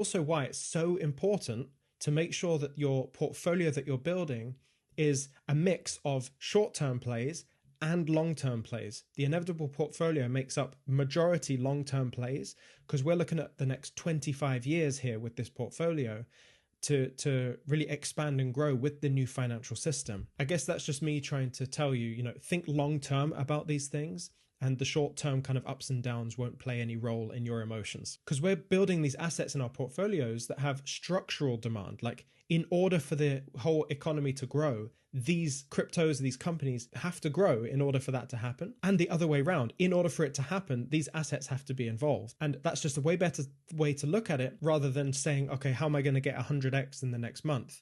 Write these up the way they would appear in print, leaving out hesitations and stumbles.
Also why it's so important to make sure that your portfolio that you're building is a mix of short-term plays and long-term plays. The Inevitable portfolio makes up majority long-term plays because we're looking at the next 25 years here with this portfolio to really expand and grow with the new financial system. I guess that's just me trying to tell you, think long-term about these things, and the short-term kind of ups and downs won't play any role in your emotions. Because we're building these assets in our portfolios that have structural demand. Like, in order for the whole economy to grow, these cryptos, these companies have to grow in order for that to happen. And the other way around, in order for it to happen, these assets have to be involved. And that's just a way better way to look at it rather than saying, okay, how am I going to get 100x in the next month?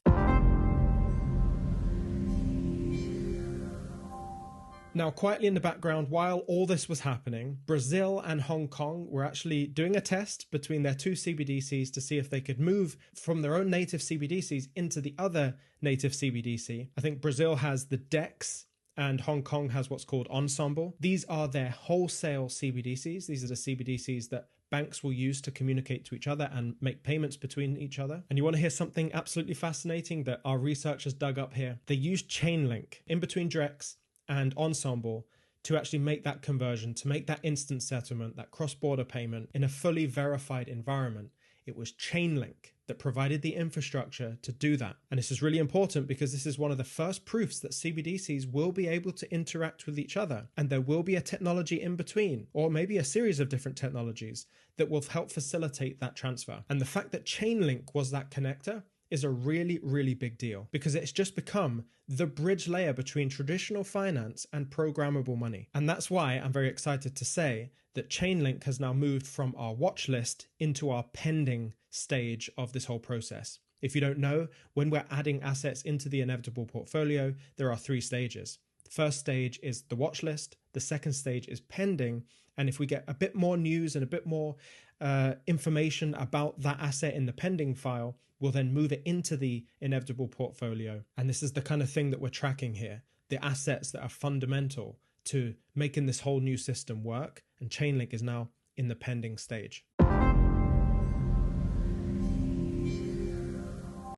Now, quietly in the background, while all this was happening, Brazil and Hong Kong were actually doing a test between their two CBDCs to see if they could move from their own native CBDCs into the other native CBDC. I think Brazil has the DEX and Hong Kong has what's called Ensemble. These are their wholesale CBDCs. These are the CBDCs that banks will use to communicate to each other and make payments between each other. And you want to hear something absolutely fascinating that our researchers dug up here? They used Chainlink in between DREX and Ensemble to actually make that conversion, to make that instant settlement, that cross-border payment in a fully verified environment. It was Chainlink that provided the infrastructure to do that. And this is really important because this is one of the first proofs that CBDCs will be able to interact with each other. And there will be a technology in between, or maybe a series of different technologies that will help facilitate that transfer. And the fact that Chainlink was that connector is a really, really big deal because it's just become the bridge layer between traditional finance and programmable money. And that's why I'm very excited to say that Chainlink has now moved from our watch list into our pending stage of this whole process. If you don't know, when we're adding assets into the Inevitable portfolio, there are 3 stages. The first stage is the watch list. The second stage is pending. And if we get a bit more news and a bit more information about that asset in the pending file, we'll then move it into the Inevitable portfolio. And this is the kind of thing that we're tracking here, the assets that are fundamental to making this whole new system work. And Chainlink is now in the pending stage.